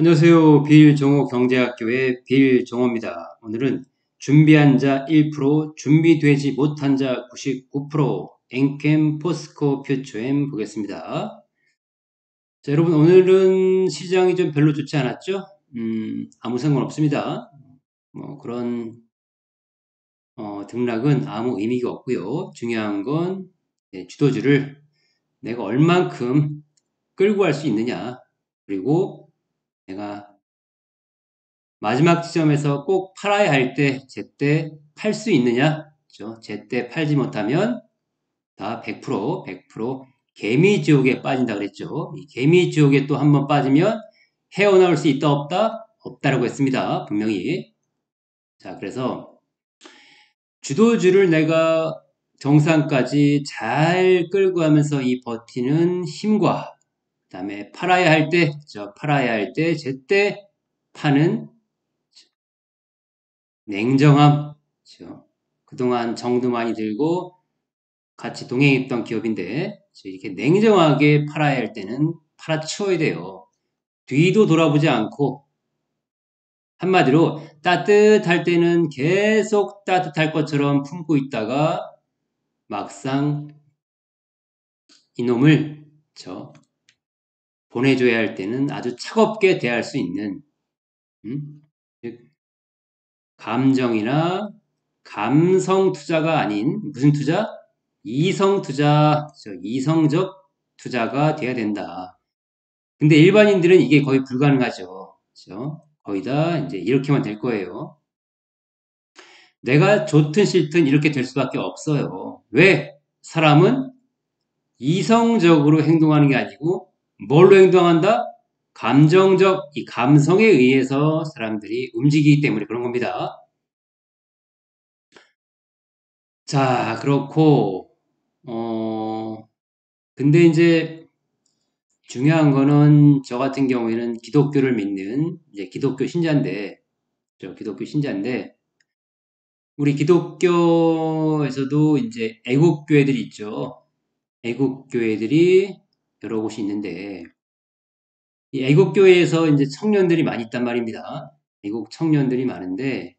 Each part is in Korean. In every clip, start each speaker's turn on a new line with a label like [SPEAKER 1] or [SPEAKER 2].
[SPEAKER 1] 안녕하세요. 빌종호 경제학교의 빌종호입니다. 오늘은 준비한 자 1%, 준비되지 못한 자 99%, 엔캠 포스코 퓨처엠 보겠습니다. 자, 여러분 오늘은 시장이 좀 별로 좋지 않았죠? 아무 상관없습니다. 그런 등락은 아무 의미가 없고요. 중요한 건 주도주를 내가 얼만큼 끌고 갈 수 있느냐, 그리고 내가 마지막 지점에서 꼭 팔아야 할 때 제때 팔 수 있느냐? 그죠? 제때 팔지 못하면 다 100% 개미지옥에 빠진다 그랬죠. 이 개미지옥에 또 한 번 빠지면 헤어나올 수 있다 없다? 없다라고 했습니다. 분명히. 자, 그래서 주도주를 내가 정상까지 잘 끌고 가면서 이 버티는 힘과 그다음에 팔아야 할 때, 팔아야 할 때 제때 파는 냉정함, 그렇죠? 그동안 정도 많이 들고 같이 동행했던 기업인데 이렇게 냉정하게 팔아야 할 때는 팔아치워야 돼요. 뒤도 돌아보지 않고 한마디로 따뜻할 때는 계속 따뜻할 것처럼 품고 있다가 막상 이놈을 보내줘야 할 때는 아주 차갑게 대할 수 있는 즉 감정이나 감성 투자가 아닌 무슨 투자? 이성 투자, 이성적 투자가 돼야 된다. 근데 일반인들은 이게 거의 불가능하죠. 그죠? 거의 다 이제 이렇게만 될 거예요. 내가 좋든 싫든 이렇게 될 수밖에 없어요. 왜? 사람은 이성적으로 행동하는 게 아니고 뭘로 행동한다? 감정적, 이 감성에 의해서 사람들이 움직이기 때문에 그런 겁니다. 자, 그렇고, 근데 이제 중요한 거는 저 같은 경우에는 기독교를 믿는 이제 기독교 신자인데, 기독교 신자인데, 우리 기독교에서도 이제 애국교회들이 있죠. 애국교회들이 여러 곳이 있는데, 이 애국교회에서 이제 청년들이 많이 있단 말입니다. 애국 청년들이 많은데,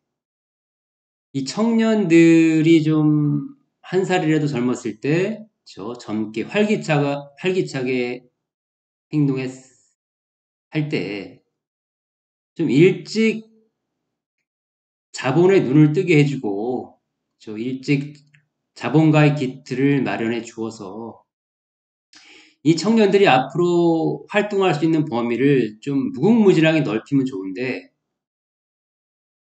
[SPEAKER 1] 이 청년들이 좀 한 살이라도 젊었을 때, 젊게 활기차게 행동할 때, 좀 일찍 자본의 눈을 뜨게 해주고, 일찍 자본가의 기틀을 마련해 주어서 이 청년들이 앞으로 활동할 수 있는 범위를 좀 무궁무진하게 넓히면 좋은데,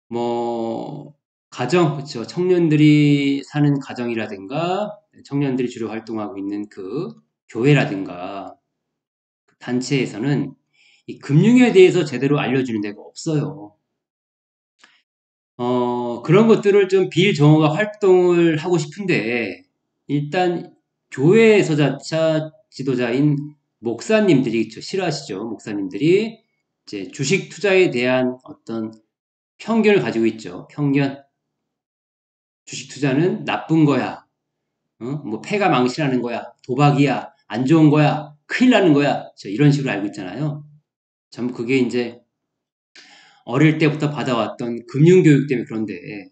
[SPEAKER 1] 뭐, 가정, 그쵸. 청년들이 사는 가정이라든가, 청년들이 주로 활동하고 있는 그 교회라든가, 그 단체에서는 이 금융에 대해서 제대로 알려주는 데가 없어요. 그런 것들을 좀 비정오가 활동을 하고 싶은데, 일단 교회에서 자차 지도자인 목사님들이 싫어하시죠. 목사님들이 이제 주식 투자에 대한 어떤 편견을 가지고 있죠. 편견. 주식 투자는 나쁜 거야. 뭐 패가 망신하는 거야. 도박이야. 안 좋은 거야. 큰일 나는 거야. 이런 식으로 알고 있잖아요. 전부 그게 이제 어릴 때부터 받아왔던 금융교육 때문에 그런데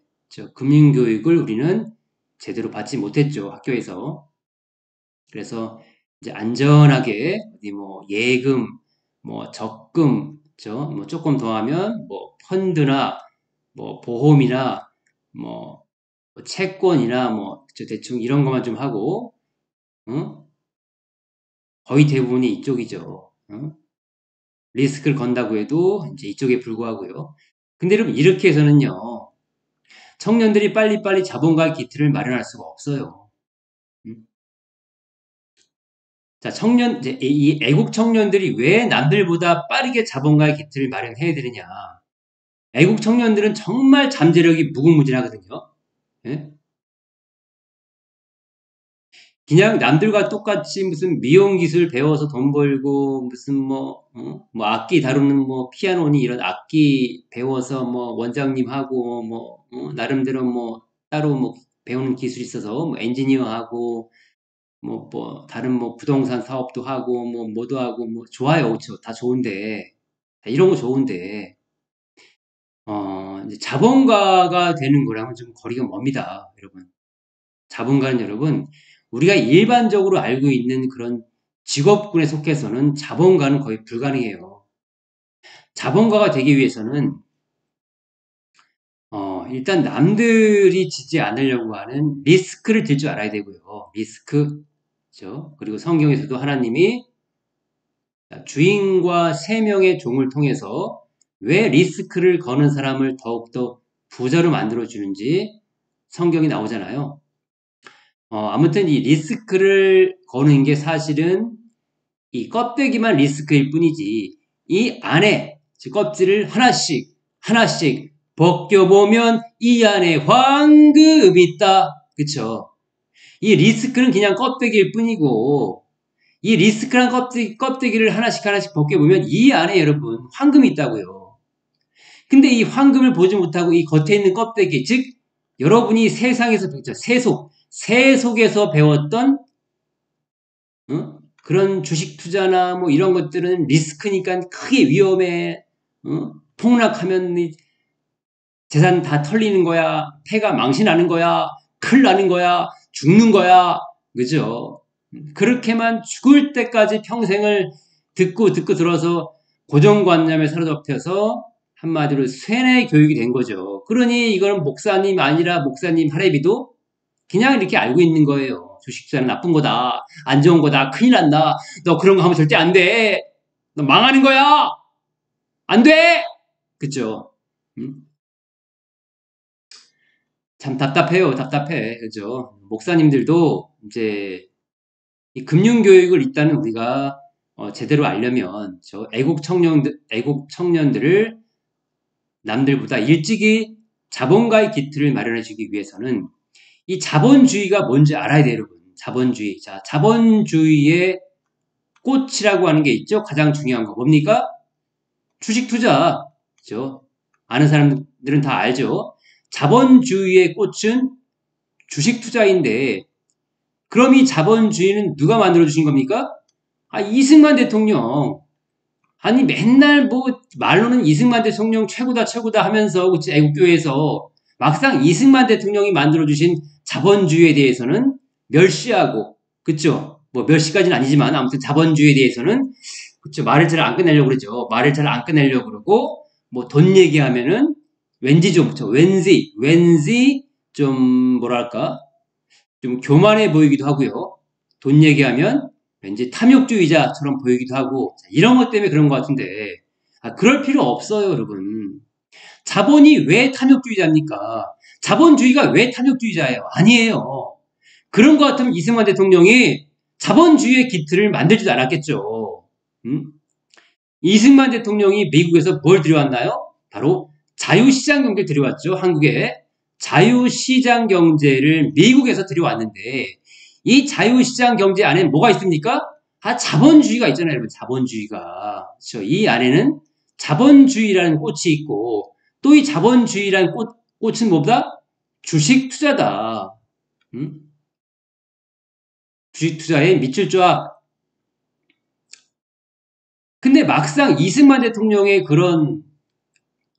[SPEAKER 1] 금융교육을 우리는 제대로 받지 못했죠. 학교에서. 그래서 이제 안전하게 어디 뭐 예금, 뭐 적금, 뭐 조금 더 하면 뭐 펀드나 뭐 보험이나 뭐 채권이나 뭐 대충 이런 것만 좀 하고 어? 거의 대부분이 이쪽이죠. 리스크를 건다고 해도 이제 이쪽에 불과하고요. 근데 여러분 이렇게 해서는요. 청년들이 빨리빨리 자본가의 기틀을 마련할 수가 없어요. 음? 자, 이제 이 애국 청년들이 왜 남들보다 빠르게 자본가의 기틀을 마련해야 되느냐. 애국 청년들은 정말 잠재력이 무궁무진하거든요. 예? 그냥 남들과 똑같이 무슨 미용 기술 배워서 돈 벌고 무슨 뭐 악기 다루는 뭐 피아노니 이런 악기 배워서 뭐 원장님하고 뭐 나름대로 뭐 따로 뭐 배우는 기술이 있어서 뭐 엔지니어하고 뭐 다른 뭐 부동산 사업도 하고 뭐 뭐도 하고 뭐 좋아요. 그렇죠. 다 좋은데 이런 거 좋은데, 이제 자본가가 되는 거랑은 좀 거리가 멉니다, 여러분. 자본가는 여러분, 우리가 일반적으로 알고 있는 그런 직업군에 속해서는 자본가는 거의 불가능해요. 자본가가 되기 위해서는 일단 남들이 지지 않으려고 하는 리스크를 들 줄 알아야 되고요. 리스크. 그죠? 그리고 성경에서도 하나님이 주인과 세 명의 종을 통해서 왜 리스크를 거는 사람을 더욱더 부자로 만들어주는지 성경이 나오잖아요. 아무튼 이 리스크를 거는 게 사실은 이 껍데기만 리스크일 뿐이지 이 안에 즉 껍질을 하나씩 하나씩 벗겨보면 이 안에 황금이 있다. 그쵸? 이 리스크는 그냥 껍데기일 뿐이고 이 리스크란 껍데기를 하나씩 하나씩 벗겨보면 이 안에 여러분 황금이 있다고요. 근데 이 황금을 보지 못하고 이 겉에 있는 껍데기 즉 여러분이 세상에서 배웠죠. 세속에서 배웠던 그런 주식 투자나 뭐 이런 것들은 리스크니까 크게 위험해. 폭락하면 재산 다 털리는 거야. 폐가 망신하는 거야. 큰일 나는 거야. 죽는 거야. 그죠? 그렇게만 죽을 때까지 평생을 듣고 들어서 고정관념에 사로잡혀서 한마디로 쇠뇌 교육이 된 거죠. 그러니 이거는 목사님 아니라 목사님 할애비도 그냥 이렇게 알고 있는 거예요. 주식 투자는 나쁜 거다. 안 좋은 거다. 큰일 난다. 너 그런 거 하면 절대 안 돼. 너 망하는 거야. 안 돼. 그죠? 참 답답해요. 답답해. 그죠? 목사님들도 이제 이 금융교육을 일단은 우리가 제대로 알려면 애국 청년들을 남들보다 일찍이 자본가의 기틀을 마련해 주기 위해서는 이 자본주의가 뭔지 알아야 돼요, 여러분. 자본주의. 자, 자본주의의 꽃이라고 하는 게 있죠. 가장 중요한 거 뭡니까? 주식 투자. 그죠? 아는 사람들은 다 알죠. 자본주의의 꽃은 주식 투자인데 그럼 이 자본주의는 누가 만들어 주신 겁니까? 이승만 대통령. 아니 맨날 뭐 말로는 이승만 대통령 최고다 하면서 그치 애국교회에서 막상 이승만 대통령이 만들어주신 자본주의에 대해서는 멸시하고 그쵸? 뭐 멸시까지는 아니지만 아무튼 자본주의에 대해서는 그쵸 말을 잘 안 끝내려고 그러죠. 말을 잘 안 끝내려고 그러고 뭐 돈 얘기하면은 왠지 좀 그쵸? 왠지 좀 뭐랄까 좀 교만해 보이기도 하고요. 돈 얘기하면 왠지 탐욕주의자처럼 보이기도 하고 이런 것 때문에 그런 것 같은데 그럴 필요 없어요, 여러분. 자본이 왜 탐욕주의자입니까? 자본주의가 왜 탐욕주의자예요? 아니에요. 그런 것 같으면 이승만 대통령이 자본주의의 기틀을 만들지도 않았겠죠. 이승만 대통령이 미국에서 뭘 들여왔나요? 바로 자유시장 경제를 들여왔죠. 한국에. 자유시장 경제를 미국에서 들여왔는데 이 자유시장 경제 안에 뭐가 있습니까? 자본주의가 있잖아요, 여러분. 자본주의가. 그렇죠? 이 안에는 자본주의라는 꽃이 있고 또 이 자본주의라는 꽃은 뭐다? 주식 투자다. 주식 투자에 밑줄 쫙. 근데 막상 이승만 대통령의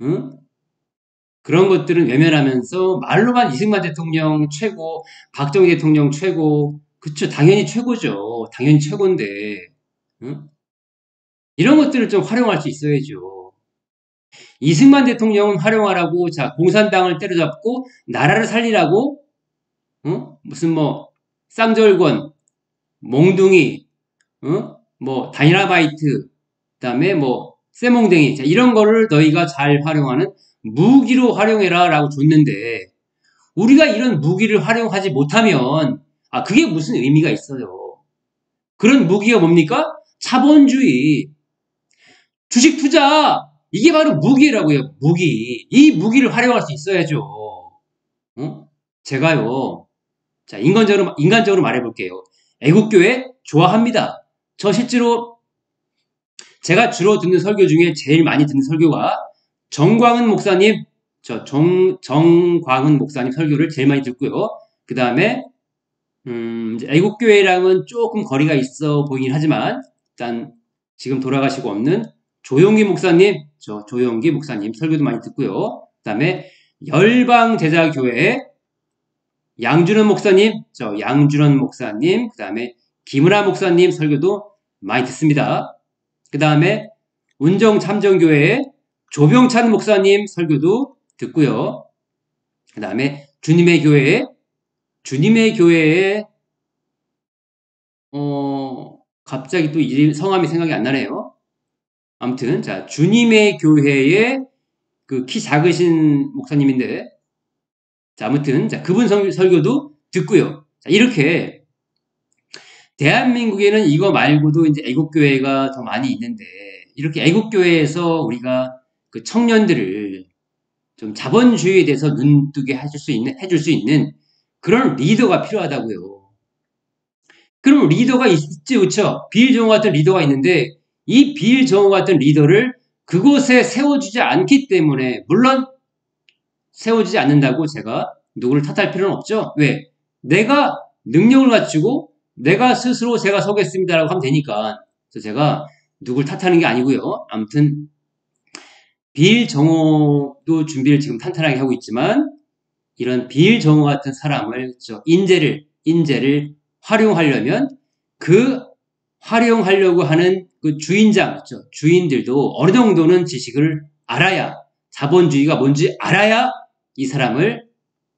[SPEAKER 1] 응? 그런 것들은 외면하면서 말로만 이승만 대통령 최고, 박정희 대통령 최고, 그쵸, 당연히 최고죠. 당연히 최고인데, 응? 이런 것들을 좀 활용할 수 있어야죠. 이승만 대통령은 활용하라고, 자, 공산당을 때려잡고, 나라를 살리라고, 응? 무슨 뭐, 쌍절곤, 몽둥이, 응? 뭐, 다이나마이트, 그 다음에 뭐, 쇠몽댕이, 자, 이런 거를 너희가 잘 활용하는 무기로 활용해라 라고 줬는데, 우리가 이런 무기를 활용하지 못하면 그게 무슨 의미가 있어요. 그런 무기가 뭡니까? 자본주의, 주식 투자 이게 바로 무기라고요. 무기. 이 무기를 활용할 수 있어야죠. 제가요. 자, 인간적으로 말해볼게요. 애국교회 좋아합니다. 저 실제로 제가 주로 듣는 설교 중에 제일 많이 듣는 설교가 정광은 목사님, 정광은 목사님 설교를 제일 많이 듣고요. 그 다음에 이제 애국교회랑은 조금 거리가 있어 보이긴 하지만, 일단 지금 돌아가시고 없는 조용기 목사님, 조용기 목사님 설교도 많이 듣고요. 그 다음에 열방제자교회 양준원 목사님, 양준원 목사님, 그 다음에 김은하 목사님 설교도 많이 듣습니다. 그 다음에 운정참정교회 조병찬 목사님 설교도 듣고요. 그 다음에 주님의 교회에 갑자기 또 성함이 생각이 안 나네요. 아무튼 자 주님의 교회에 그 키 작으신 목사님인데 자 아무튼 자 그분 설교도 듣고요. 자 이렇게 대한민국에는 이거 말고도 이제 애국교회가 더 많이 있는데 이렇게 애국교회에서 우리가 그 청년들을 좀 자본주의에 대해서 눈뜨게 해줄 수 있는 그런 리더가 필요하다고요. 그럼 리더가 있지, 그렇죠? 빌 정호 같은 리더가 있는데 이 빌 정호 같은 리더를 그곳에 세워주지 않기 때문에 물론 세워주지 않는다고 제가 누구를 탓할 필요는 없죠. 왜? 내가 능력을 갖추고 내가 스스로 제가 서겠습니다라고 하면 되니까. 그래서 제가 누구를 탓하는 게 아니고요. 아무튼 빌 정호도 준비를 지금 탄탄하게 하고 있지만 이런 빌 정호 같은 사람을 인재를 활용하려면 그 활용하려고 하는 그 주인들도 어느 정도는 지식을 알아야 자본주의가 뭔지 알아야 이 사람을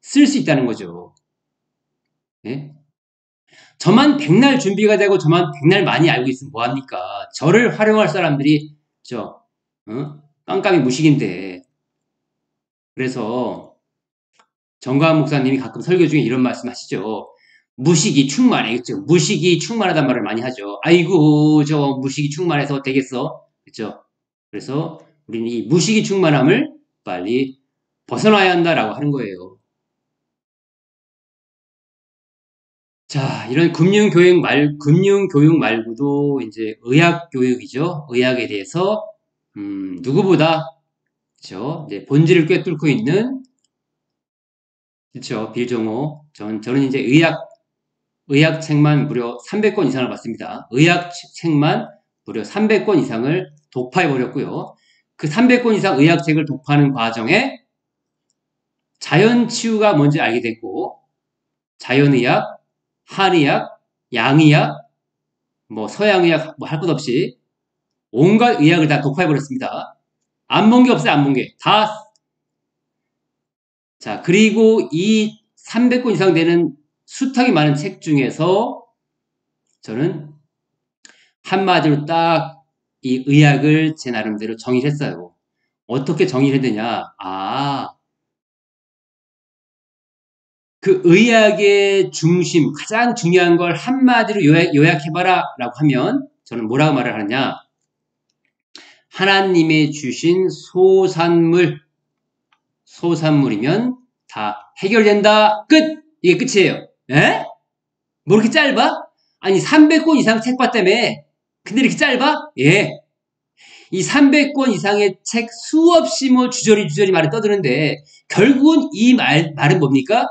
[SPEAKER 1] 쓸 수 있다는 거죠. 네? 저만 백날 준비가 되고 저만 백날 많이 알고 있으면 뭐합니까? 저를 활용할 사람들이 깜깜이 무식인데 그래서 정가한 목사님이 가끔 설교 중에 이런 말씀 하시죠. 무식이 충만해. 그죠? 무식이 충만하단 말을 많이 하죠. 아이고, 저 무식이 충만해서 되겠어. 그죠? 그래서 우리는 이 무식이 충만함을 빨리 벗어나야 한다라고 하는 거예요. 자, 이런 금융교육 말고도 이제 의학교육이죠. 의학에 대해서, 누구보다, 그죠? 이제 본질을 꿰뚫고 있는, 그죠? 빌정호. 저는 이제 의학책만 무려 300권 이상을 봤습니다. 의학책만 무려 300권 이상을 독파해버렸고요. 그 300권 이상 의학책을 독파하는 과정에 자연치유가 뭔지 알게 됐고 자연의학, 한의학, 양의학, 뭐 서양의학 뭐 할 것 없이 온갖 의학을 다 독파해버렸습니다. 안 본 게 없어요. 안 본 게. 다. 자, 그리고 이 300권 이상 되는 수탁이 많은 책 중에서 저는 한마디로 딱 이 의학을 제 나름대로 정의를 했어요. 어떻게 정의를 했느냐? 그 의학의 중심, 가장 중요한 걸 한마디로 요약해봐라 라고 하면 저는 뭐라고 말을 하느냐? 하나님의 주신 소산물이면 다 해결된다. 끝! 이게 끝이에요. 에? 뭐 이렇게 짧아? 아니 300권 이상 책 봤다며. 근데 이렇게 짧아? 예. 이 300권 이상의 책 수없이 뭐 주저리 말을 떠드는데 결국은 이 말은 뭡니까?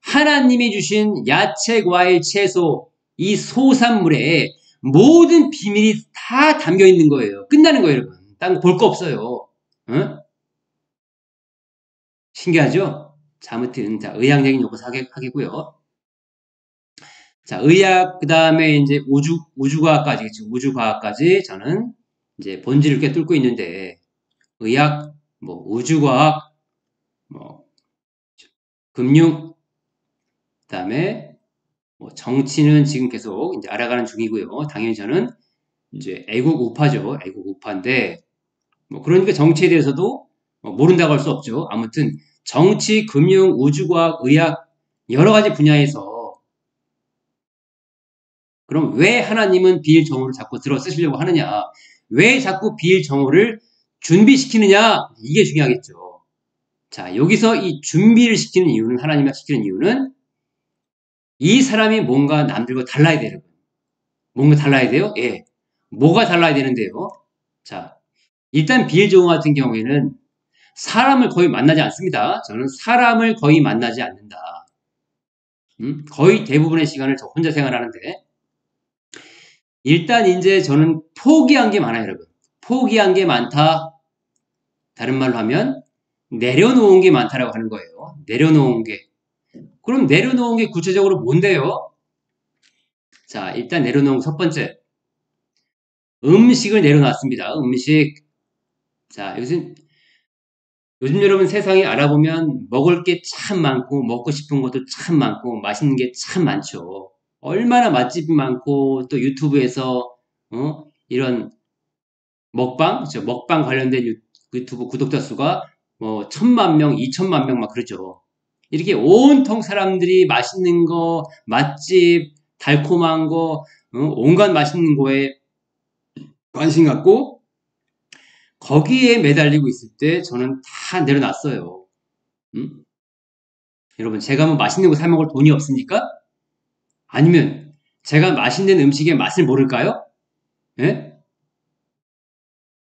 [SPEAKER 1] 하나님이 주신 야채, 과일, 채소 이 소산물에 모든 비밀이 다 담겨 있는 거예요. 끝나는 거예요, 여러분. 딴 거 볼 거 없어요. 어? 신기하죠? 자, 아무튼 자, 의학적인 요거 하겠고요. 자, 의학 그다음에 이제 우주과학까지 저는 이제 본질을 꿰뚫고 있는데 의학, 뭐 우주과학, 뭐 금융, 그다음에 뭐 정치는 지금 계속 이제 알아가는 중이고요. 당연히 저는 이제 애국 우파죠. 애국 우파인데 뭐 그러니까 정치에 대해서도 모른다고 할 수 없죠. 아무튼 정치, 금융, 우주과학, 의학 여러 가지 분야에서 그럼 왜 하나님은 비일 정오를 자꾸 들어 쓰시려고 하느냐? 왜 자꾸 비일 정오를 준비시키느냐? 이게 중요하겠죠. 자, 여기서 이 준비를 시키는 이유는 하나님이 시키는 이유는 이 사람이 뭔가 남들과 달라야 돼요. 뭔가 달라야 돼요? 예. 뭐가 달라야 되는데요? 자, 일단 비엘정오 같은 경우에는 사람을 거의 만나지 않습니다. 저는 사람을 거의 만나지 않는다. 거의 대부분의 시간을 저 혼자 생활하는데 일단 이제 저는 포기한 게 많아요, 여러분. 포기한 게 많다. 다른 말로 하면 내려놓은 게 많다라고 하는 거예요. 내려놓은 게. 그럼 내려놓은 게 구체적으로 뭔데요? 자, 일단 내려놓은 첫 번째. 음식을 내려놨습니다. 음식. 자, 요즘 여러분 세상에 알아보면 먹을 게 참 많고, 먹고 싶은 것도 참 많고, 맛있는 게 참 많죠. 얼마나 맛집이 많고, 또 유튜브에서, 이런 먹방, 그렇죠? 먹방 관련된 유튜브 구독자 수가 뭐, 1,000만 명, 2,000만 명 막 그러죠. 이렇게 온통 사람들이 맛있는 거, 맛집, 달콤한 거, 온갖 맛있는 거에 관심 갖고, 거기에 매달리고 있을 때 저는 다 내려놨어요. 음? 여러분, 제가 뭐 맛있는 거 사 먹을 돈이 없습니까? 아니면 제가 맛있는 음식의 맛을 모를까요? 예?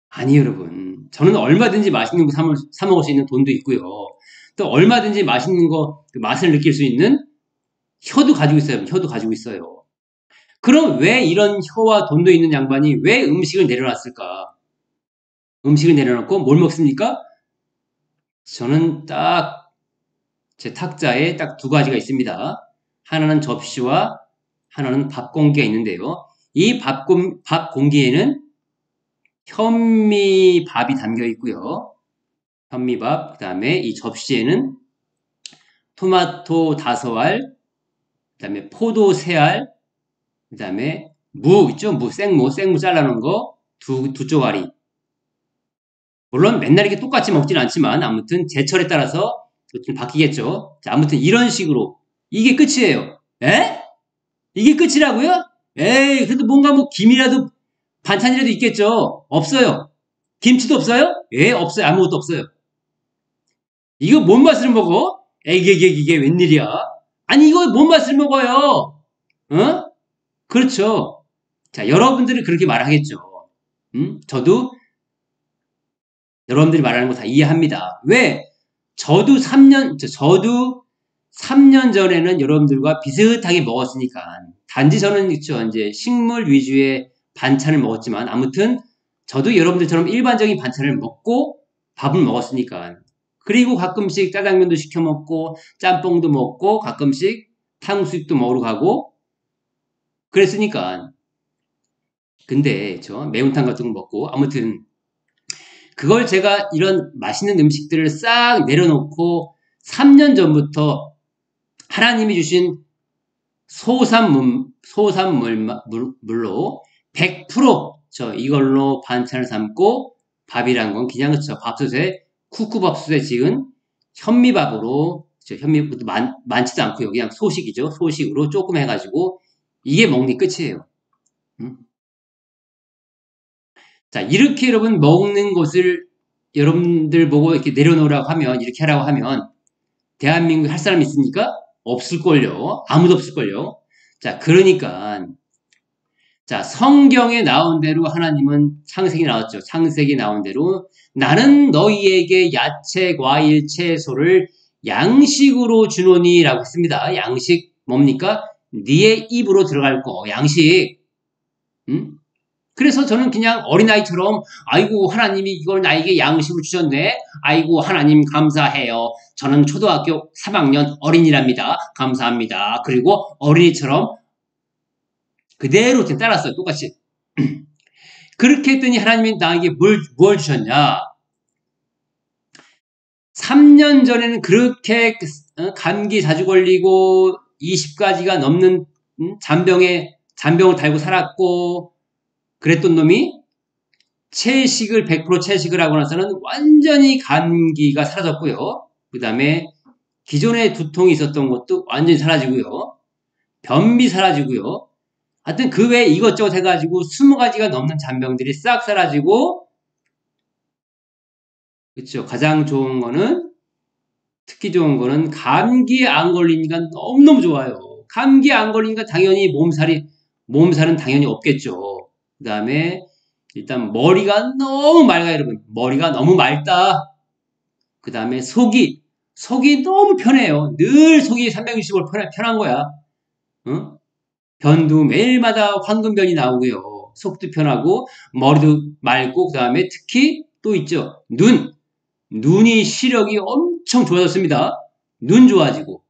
[SPEAKER 1] 아니, 여러분. 저는 얼마든지 맛있는 거 사 먹을 수 있는 돈도 있고요. 또 얼마든지 맛있는 거, 그 맛을 느낄 수 있는 혀도 가지고 있어요. 혀도 가지고 있어요. 그럼 왜 이런 혀와 돈도 있는 양반이 왜 음식을 내려놨을까? 음식을 내려놓고 뭘 먹습니까? 저는 딱 제 탁자에 딱 두 가지가 있습니다. 하나는 접시와 하나는 밥 공기가 있는데요. 이 밥 공기에는 현미밥이 담겨 있고요. 현미밥, 그 다음에 이 접시에는 토마토 5알, 그 다음에 포도 3알, 그 다음에 무 있죠? 생무 잘라놓은 거 두 쪼가리. 물론 맨날 이렇게 똑같이 먹진 않지만 아무튼 제철에 따라서 좀 바뀌겠죠. 자, 아무튼 이런 식으로 이게 끝이에요. 에? 이게 끝이라고요? 에이, 그래도 뭔가 뭐 김이라도 반찬이라도 있겠죠. 없어요. 김치도 없어요? 예, 없어요. 아무것도 없어요. 이거 뭔 맛을 먹어? 에이, 이게 웬일이야? 아니, 이거 뭔 맛을 먹어요? 어? 그렇죠. 자, 여러분들은 그렇게 말하겠죠. 저도 여러분들이 말하는 거 다 이해합니다. 왜? 저도 3년 전에는 여러분들과 비슷하게 먹었으니까. 단지 저는 있죠. 이제 식물 위주의 반찬을 먹었지만, 아무튼, 저도 여러분들처럼 일반적인 반찬을 먹고 밥을 먹었으니까. 그리고 가끔씩 짜장면도 시켜 먹고, 짬뽕도 먹고, 가끔씩 탕수육도 먹으러 가고, 그랬으니까. 근데, 매운탕 같은 거 먹고, 아무튼, 그걸 제가 이런 맛있는 음식들을 싹 내려놓고 3년 전부터 하나님이 주신 소산물로 100% 이걸로 반찬을 삼고 밥이란 건 그냥 밥솥에 쿠쿠밥솥에 지은 현미밥으로 현미밥도 많지도 않고요. 그냥 소식이죠. 소식으로 조금 해가지고 이게 먹니 끝이에요. 자, 이렇게 여러분 먹는 것을 여러분들 보고 이렇게 내려놓으라고 하면, 이렇게 하라고 하면, 대한민국에 할 사람 있습니까? 없을걸요. 아무도 없을걸요. 자, 그러니까, 자, 성경에 나온 대로 하나님은 창세기 나왔죠. 창세기 나온 대로 나는 너희에게 야채, 과일, 채소를 양식으로 주노니 라고 했습니다. 양식 뭡니까? 네의 입으로 들어갈 거. 양식. 그래서 저는 그냥 어린아이처럼 아이고 하나님이 이걸 나에게 양식으로 주셨네. 아이고 하나님 감사해요. 저는 초등학교 3학년 어린이랍니다. 감사합니다. 그리고 어린이처럼 그대로 따랐어요. 똑같이. 그렇게 했더니 하나님이 나에게 뭘 주셨냐. 3년 전에는 그렇게 감기 자주 걸리고 20가지가 넘는 잔병을 달고 살았고 그랬던 놈이 채식을 100% 채식을 하고 나서는 완전히 감기가 사라졌고요. 그 다음에 기존에 두통이 있었던 것도 완전히 사라지고요. 변비 사라지고요. 하여튼 그 외에 이것저것 해가지고 20가지가 넘는 잔병들이 싹 사라지고 그렇죠. 가장 좋은 거는 특히 좋은 거는 감기에 안 걸리니까 너무너무 좋아요. 감기에 안 걸리니까 당연히 몸살은 당연히 없겠죠. 그 다음에 일단 머리가 너무 맑아요, 여러분. 머리가 너무 맑다. 그 다음에 속이 너무 편해요. 늘 속이 360을 편한 거야. 어? 변도 매일마다 황금변이 나오고요. 속도 편하고 머리도 맑고 그다음에 특히 또 있죠. 눈이 시력이 엄청 좋아졌습니다. 눈 좋아지고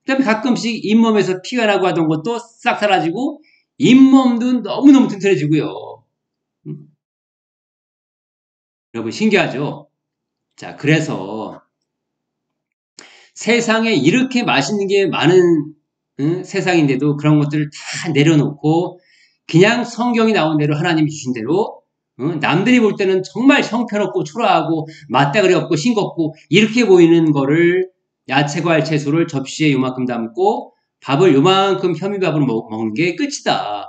[SPEAKER 1] 그다음에 가끔씩 잇몸에서 피가 나고 하던 것도 싹 사라지고 잇몸도 너무너무 튼튼해지고요. 여러분 신기하죠? 자, 그래서 세상에 이렇게 맛있는 게 많은 세상인데도 그런 것들을 다 내려놓고 그냥 성경이 나온 대로 하나님이 주신 대로 남들이 볼 때는 정말 형편없고 초라하고 맞대가리 없고 싱겁고 이렇게 보이는 거를 야채, 과일, 채소를 접시에 요만큼 담고 밥을 요만큼 현미밥으로 먹는 게 끝이다.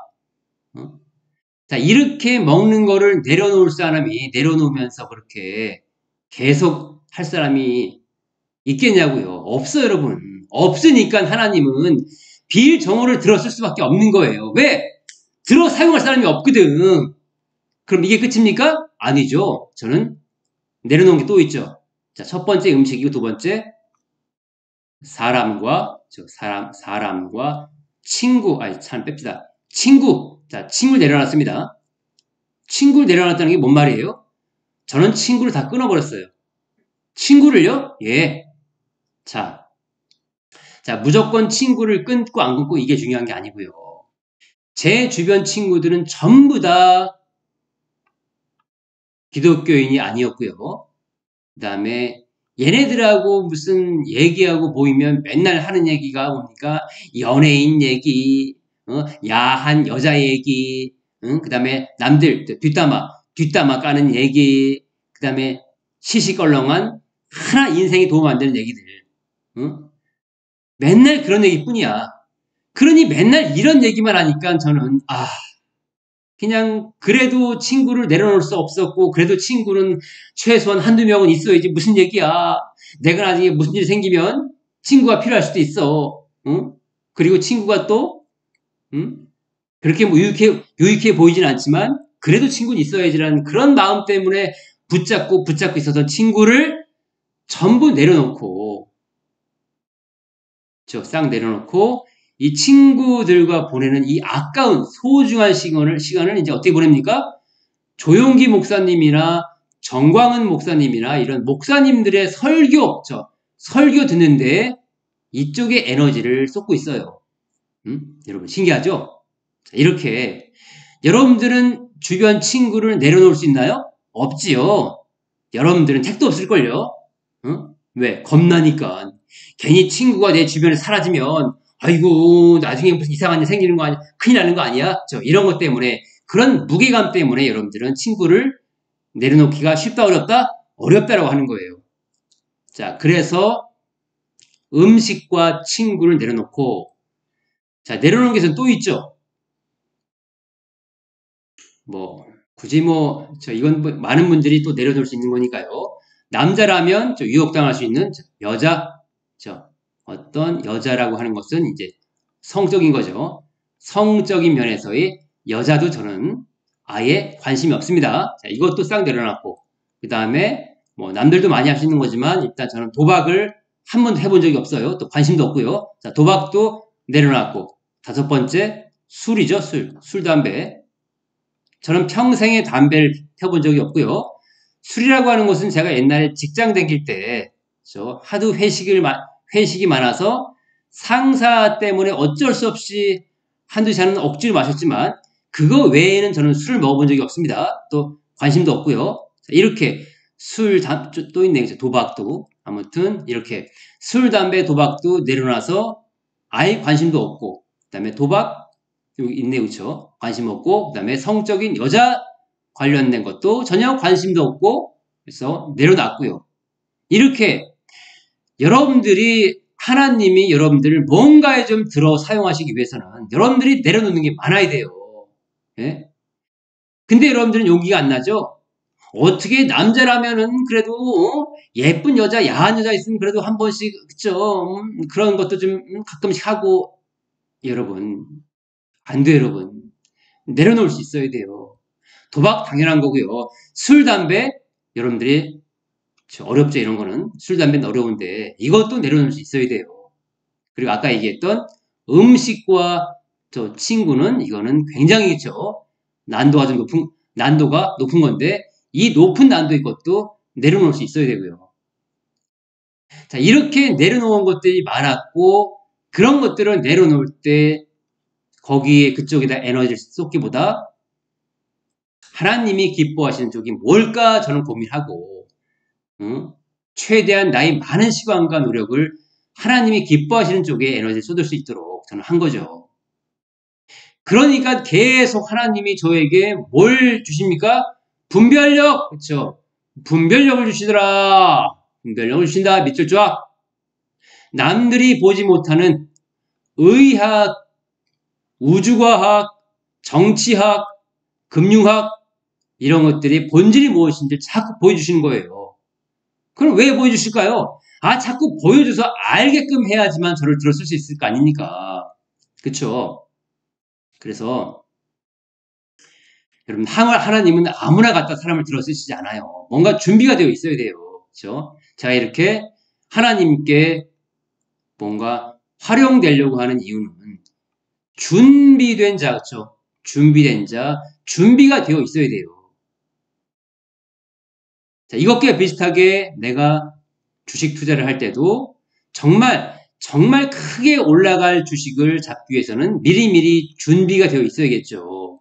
[SPEAKER 1] 자, 이렇게 먹는 거를 내려놓을 사람이 내려놓으면서 그렇게 계속 할 사람이 있겠냐고요. 없어요, 여러분. 없으니까 하나님은 비일정오를 들었을 수밖에 없는 거예요. 왜? 들어 사용할 사람이 없거든. 그럼 이게 끝입니까? 아니죠. 저는 내려놓은 게 또 있죠. 자, 첫 번째 음식이고 두 번째 사람과 친구, 참 뺍시다. 친구. 자, 친구를 내려놨습니다. 친구를 내려놨다는 게 뭔 말이에요? 저는 친구를 다 끊어버렸어요. 친구를요? 예. 자, 무조건 친구를 끊고 안 끊고 이게 중요한 게 아니고요. 제 주변 친구들은 전부 다 기독교인이 아니었고요. 그 다음에 얘네들하고 무슨 얘기하고 모이면 맨날 하는 얘기가 뭡니까? 연예인 얘기, 야한 여자 얘기, 그 다음에 남들 뒷담화 까는 얘기, 그 다음에 시시껄렁한 하나 인생에 도움 안 되는 얘기들. 맨날 그런 얘기뿐이야. 그러니 맨날 이런 얘기만 하니까 저는 그냥 그래도 친구를 내려놓을 수 없었고 그래도 친구는 최소한 한두 명은 있어야지 무슨 얘기야. 내가 나중에 무슨 일이 생기면 친구가 필요할 수도 있어. 응? 그리고 친구가 또 그렇게 뭐 유익해 보이진 않지만 그래도 친구는 있어야지라는 그런 마음 때문에 붙잡고 있어서 친구를 전부 내려놓고 싹 내려놓고 이 친구들과 보내는 이 아까운 소중한 시간을 이제 어떻게 보냅니까? 조용기 목사님이나 정광은 목사님이나 이런 목사님들의 설교 듣는데 이쪽에 에너지를 쏟고 있어요. 여러분 신기하죠? 이렇게 여러분들은 주변 친구를 내려놓을 수 있나요? 없지요. 여러분들은 택도 없을걸요? 왜? 겁나니까. 괜히 친구가 내 주변에 사라지면 아이고 나중에 무슨 이상한 일 생기는 거 아니야? 큰일 나는 거 아니야? 이런 것 때문에 그런 무게감 때문에 여러분들은 친구를 내려놓기가 쉽다 어렵다? 어렵다라고 하는 거예요. 자, 그래서 음식과 친구를 내려놓고 자, 내려놓는 것은 또 있죠. 굳이 이건 많은 분들이 또 내려놓을 수 있는 거니까요. 남자라면 유혹당할 수 있는 여자, 어떤 여자라고 하는 것은 이제 성적인 거죠. 성적인 면에서의 여자도 저는 아예 관심이 없습니다. 자, 이것도 싹 내려놨고, 그 다음에 남들도 많이 할 수 있는 거지만 일단 저는 도박을 한 번도 해본 적이 없어요. 또 관심도 없고요. 자, 도박도 내려놨고, 다섯 번째 술이죠. 술, 담배. 저는 평생에 담배를 펴본 적이 없고요. 술이라고 하는 것은 제가 옛날에 직장 다닐 때 하도 회식이 많아서 상사 때문에 어쩔 수 없이 한두 잔은 억지로 마셨지만 그거 외에는 저는 술을 먹어본 적이 없습니다. 또 관심도 없고요. 이렇게 또 있네요. 도박도. 아무튼 이렇게 술, 담배, 도박도 내려놔서 아예 관심도 없고 그 다음에 도박 여기 있네요. 그렇죠? 관심 없고 그 다음에 성적인 여자 관련된 것도 전혀 관심도 없고 그래서 내려놨고요. 이렇게 하나님이 여러분들을 뭔가에 좀 들어 사용하시기 위해서는 여러분들이 내려놓는 게 많아야 돼요. 예? 근데 여러분들은 용기가 안 나죠? 어떻게 남자라면은 그래도 예쁜 여자, 야한 여자 있으면 그래도 한 번씩 그쵸? 그런 것도 좀 가끔씩 하고 여러분 안 돼요, 여러분. 내려놓을 수 있어야 돼요. 도박 당연한 거고요. 술, 담배 여러분들이 어렵죠, 이런 거는. 술, 담배는 어려운데 이것도 내려놓을 수 있어야 돼요. 그리고 아까 얘기했던 음식과 친구는 이거는 굉장히 난도가 높은 건데, 이 높은 난도의 것도 내려놓을 수 있어야 되고요. 자, 이렇게 내려놓은 것들이 많았고, 그런 것들을 내려놓을 때, 거기에 그쪽에다 에너지를 쏟기보다, 하나님이 기뻐하시는 쪽이 뭘까 저는 고민하고, 최대한 나의 많은 시간과 노력을 하나님이 기뻐하시는 쪽에 에너지를 쏟을 수 있도록 저는 한 거죠. 그러니까 계속 하나님이 저에게 뭘 주십니까? 분별력, 그렇죠? 분별력을 주시더라. 분별력을 주신다. 밑줄 쫙. 남들이 보지 못하는 의학, 우주과학, 정치학, 금융학 이런 것들이 본질이 무엇인지 자꾸 보여주시는 거예요. 그럼 왜 보여주실까요? 자꾸 보여줘서 알게끔 해야지만 저를 들었을 수 있을 거 아닙니까? 그쵸? 그래서 여러분, 하나님은 아무나 갖다 사람을 들어쓰시지 않아요. 뭔가 준비가 되어 있어야 돼요. 그렇죠? 제가 이렇게 하나님께 뭔가 활용되려고 하는 이유는 준비된 자, 그렇죠? 준비된 자, 준비가 되어 있어야 돼요. 자, 이것과 비슷하게 내가 주식 투자를 할 때도 정말 크게 올라갈 주식을 잡기 위해서는 미리미리 준비가 되어 있어야겠죠.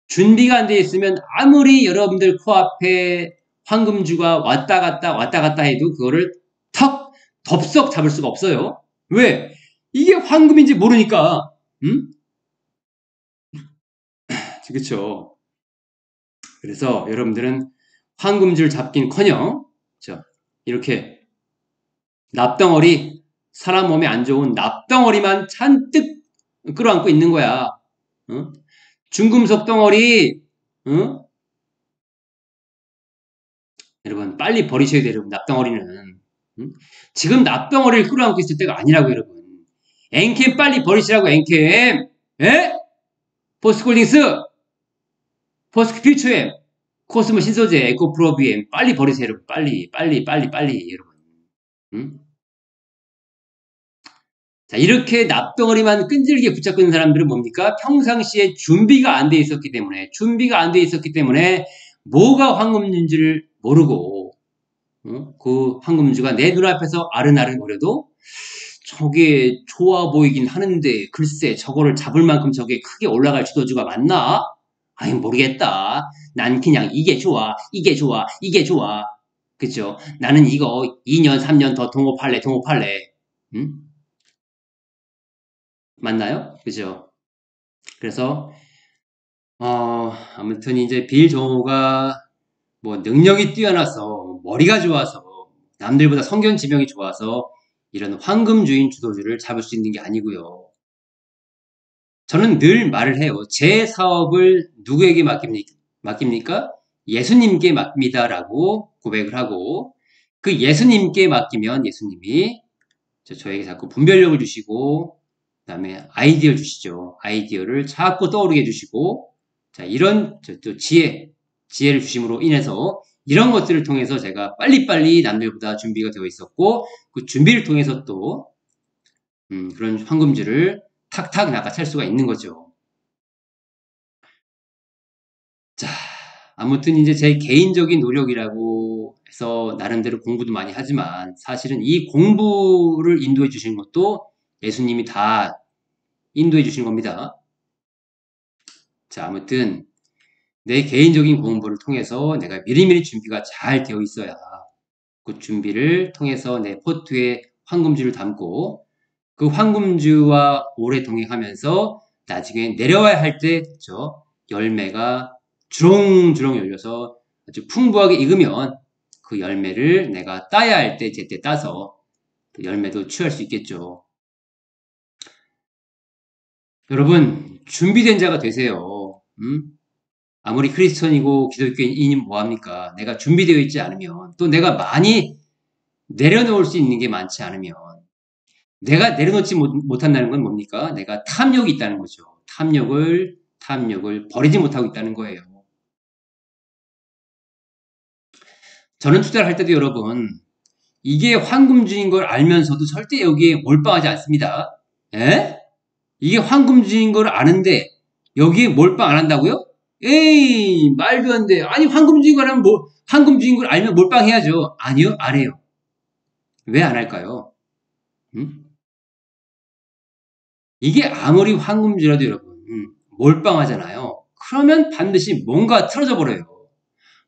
[SPEAKER 1] 준비가 안 되어 있으면 아무리 여러분들 코앞에 황금주가 왔다 갔다 해도 그거를 덥석 잡을 수가 없어요. 왜? 이게 황금인지 모르니까. 그렇죠. 그래서 여러분들은 황금줄 잡긴커녕 이렇게 납덩어리, 사람 몸에 안 좋은 납덩어리만 잔뜩 끌어안고 있는 거야. 중금속 덩어리, 여러분 빨리 버리셔야 돼요. 여러분, 납덩어리는. 지금 납덩어리를 끌어안고 있을 때가 아니라고 여러분. 엔캠 빨리 버리시라고. 엔캠. 예? 포스콜딩스, 포스큐퓨처엠, 코스모 신소재, 에코프로비엠 빨리 버리세요. 여러분. 빨리 여러분. 자, 이렇게 납덩어리만 끈질기게 붙잡고 있는 사람들은 뭡니까? 평상시에 준비가 안 돼 있었기 때문에 뭐가 황금인지를 모르고 그 황금주가 내 눈앞에서 아른아른 거려도 저게 좋아 보이긴 하는데 글쎄 저거를 잡을 만큼 저게 크게 올라갈 주도주가 맞나? 아이 모르겠다. 난 그냥 이게 좋아. 그쵸? 나는 이거 2년 3년 더 동업할래. 맞나요? 그죠? 그래서 아무튼 이제 빌 정호가 뭐 능력이 뛰어나서 머리가 좋아서 남들보다 성견 지명이 좋아서 이런 황금주인 주도주를 잡을 수 있는 게 아니고요. 저는 늘 말을 해요. 제 사업을 누구에게 맡깁니까? 예수님께 맡깁니다라고 고백을 하고 그 예수님께 맡기면 예수님이 저에게 자꾸 분별력을 주시고 그다음에 아이디어를 주시죠. 아이디어를 자꾸 떠오르게 해주시고 자 이런 또 지혜를 주심으로 인해서 이런 것들을 통해서 제가 빨리빨리 남들보다 준비가 되어 있었고 그 준비를 통해서 또 그런 황금줄을 탁탁 낚아챌 수가 있는 거죠. 자, 아무튼 이제 제 개인적인 노력이라고 해서 나름대로 공부도 많이 하지만 사실은 이 공부를 인도해 주신 것도 예수님이 다 인도해 주신 겁니다. 자, 아무튼 내 개인적인 공부를 통해서 내가 미리미리 준비가 잘 되어 있어야 그 준비를 통해서 내 포트에 황금주를 담고 그 황금주와 오래 동행하면서 나중에 내려와야 할 때 열매가 주렁주렁 열려서 아주 풍부하게 익으면 그 열매를 내가 따야 할 때 제때 따서 그 열매도 취할 수 있겠죠. 여러분 준비된 자가 되세요. 아무리 크리스천이고 기독교인이 뭐합니까? 내가 준비되어 있지 않으면 또 내가 많이 내려놓을 수 있는 게 많지 않으면 내가 내려놓지 못한다는 건 뭡니까? 내가 탐욕이 있다는 거죠. 탐욕을 버리지 못하고 있다는 거예요. 저는 투자를 할 때도 여러분 이게 황금주인 걸 알면서도 절대 여기에 몰빵하지 않습니다. 에? 이게 황금주인 걸 아는데 여기에 몰빵 안 한다고요? 에이, 말도 안 돼. 아니, 황금주인 걸 알면 몰빵해야죠. 아니요, 안 해요. 왜 안 할까요? 음? 이게 아무리 황금주라도 여러분, 몰빵하잖아요. 그러면 반드시 뭔가 틀어져 버려요.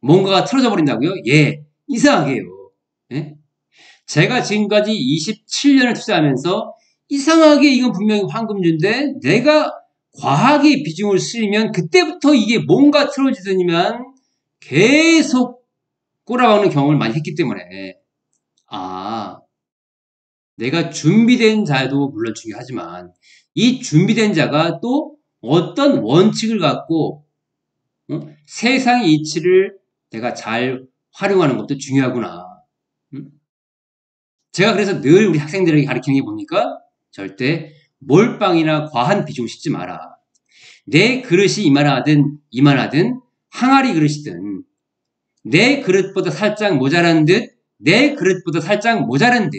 [SPEAKER 1] 뭔가가 틀어져 버린다고요? 예, 이상하게요. 예? 제가 지금까지 27년을 투자하면서 이상하게 이건 분명히 황금주인데 내가 과하게 비중을 쓰면 그때부터 이게 뭔가 틀어지더니만 계속 꼬라박는 경험을 많이 했기 때문에 아, 내가 준비된 자도 물론 중요하지만 이 준비된 자가 또 어떤 원칙을 갖고 세상의 이치를 내가 잘 활용하는 것도 중요하구나. 음? 제가 그래서 늘 우리 학생들에게 가르치는 게 뭡니까? 절대 몰빵이나 과한 비중 싣지 마라. 내 그릇이 이만하든 항아리 그릇이든 내 그릇보다 살짝 모자란 듯, 내 그릇보다 살짝 모자란 듯,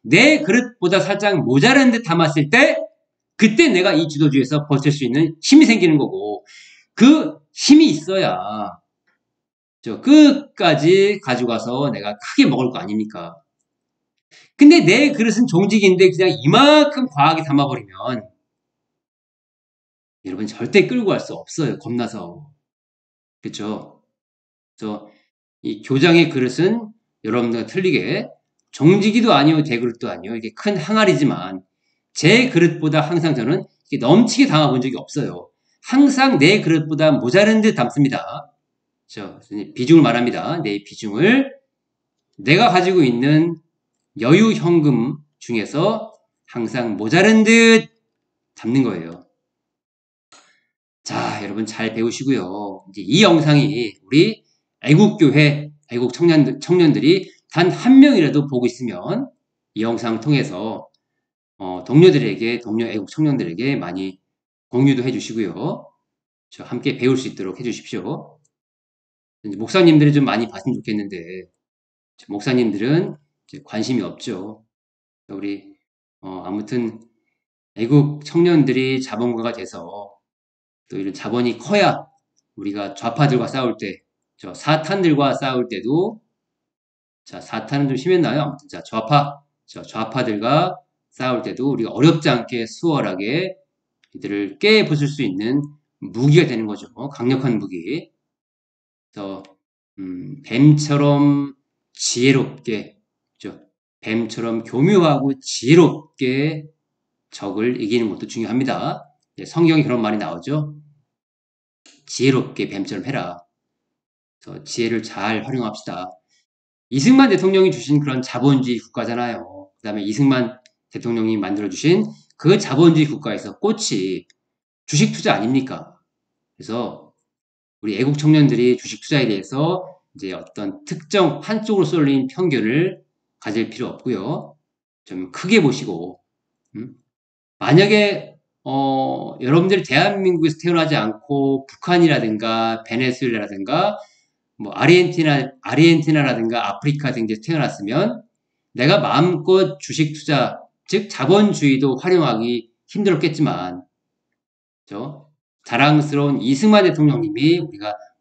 [SPEAKER 1] 내 그릇보다 살짝 모자란 듯 담았을 때 그때 내가 이 지도주에서 버틸 수 있는 힘이 생기는 거고 그 힘이 있어야 저 끝까지 가져가서 내가 크게 먹을 거 아닙니까? 근데 내 그릇은 종직인데 그냥 이만큼 과하게 담아버리면 여러분 절대 끌고 갈 수 없어요. 겁나서. 그렇죠? 그래서 이 교장의 그릇은 여러분들과 틀리게 종지기도 아니요 대그릇도 아니요 이게 큰 항아리지만 제 그릇보다 항상 저는 넘치게 담아본 적이 없어요. 항상 내 그릇보다 모자른 듯 담습니다. 그렇죠? 비중을 말합니다. 내 비중을 내가 가지고 있는 여유 현금 중에서 항상 모자른 듯 담는 거예요. 자, 여러분 잘 배우시고요. 이제 이 영상이 우리 애국교회, 애국 청년들이 단 한 명이라도 보고 있으면 이 영상을 통해서 동료 애국 청년들에게 많이 공유도 해주시고요. 함께 배울 수 있도록 해주십시오. 목사님들이 좀 많이 봤으면 좋겠는데 목사님들은 관심이 없죠. 우리 아무튼 애국 청년들이 자본가가 돼서 또 이런 자본이 커야 우리가 좌파들과 싸울 때, 저 사탄들과 싸울 때도 자 사탄은 좀 심했나요? 아무튼 자 좌파들과 싸울 때도 우리가 어렵지 않게 수월하게 이들을 깨부술 수 있는 무기가 되는 거죠. 강력한 무기. 그래서 뱀처럼 지혜롭게, 그죠? 뱀처럼 교묘하고 지혜롭게 적을 이기는 것도 중요합니다. 성경에 그런 말이 나오죠. 지혜롭게 뱀처럼 해라. 그래서 지혜를 잘 활용합시다. 이승만 대통령이 주신 그런 자본주의 국가잖아요. 그 다음에 이승만 대통령이 만들어주신 그 자본주의 국가에서 꽃이 주식 투자 아닙니까? 그래서 우리 애국 청년들이 주식 투자에 대해서 이제 어떤 특정 한쪽으로 쏠린 편견을 가질 필요 없고요. 좀 크게 보시고, 만약에 여러분들이 대한민국에서 태어나지 않고 북한이라든가 베네수엘라라든가 뭐 아르헨티나라든가 아프리카 등지에서 태어났으면 내가 마음껏 주식 투자, 즉 자본주의도 활용하기 힘들었겠지만, 그죠? 자랑스러운 이승만 대통령님이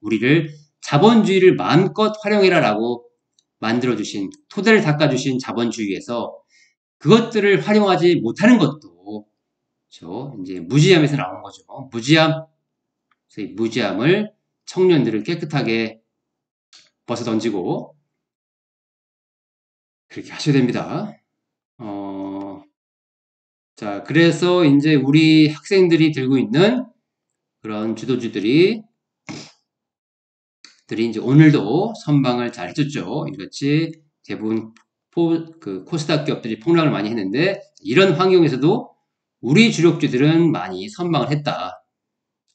[SPEAKER 1] 우리를 자본주의를 마음껏 활용해라라고 만들어주신, 토대를 닦아주신 자본주의에서 그것들을 활용하지 못하는 것도, 그죠? 이제 무지함에서 나오는 거죠. 무지함, 무지함을 청년들을 깨끗하게 벗어 던지고 그렇게 하셔야 됩니다. 자, 그래서 이제 우리 학생들이 들고 있는 그런 주도주들이 이제 오늘도 선방을 잘 해줬죠. 이같이 대부분 코스닥 기업들이 폭락을 많이 했는데 이런 환경에서도 우리 주력주들은 많이 선방을 했다.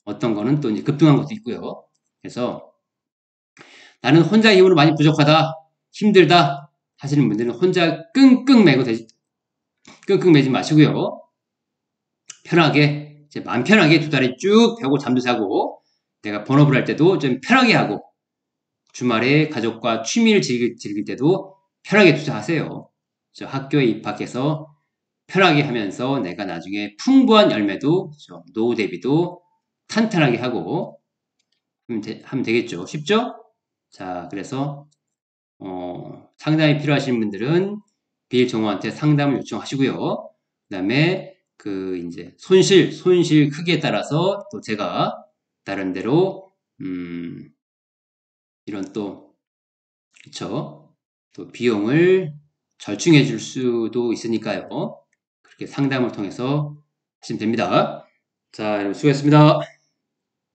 [SPEAKER 1] 어떤 거는 또 이제 급등한 것도 있고요. 그래서 나는 혼자 힘으로 많이 부족하다, 힘들다 하시는 분들은 혼자 끙끙 매지 마시고요. 편하게, 마음 편하게 두 다리 쭉 펴고 잠도 자고, 내가 본업을 할 때도 좀 편하게 하고, 주말에 가족과 취미를 즐길 때도 편하게 투자하세요. 학교에 입학해서 편하게 하면서 내가 나중에 풍부한 열매도, 노후 대비도 탄탄하게 하고, 하면 되겠죠. 쉽죠? 자, 그래서 상담이 필요하신 분들은 비정호한테 상담을 요청하시고요. 그 다음에 이제 손실 크기에 따라서 또 제가 나름대로, 이런 또, 그쵸? 또 비용을 절충해 줄 수도 있으니까요. 그렇게 상담을 통해서 하시면 됩니다. 자, 여러분 수고했습니다.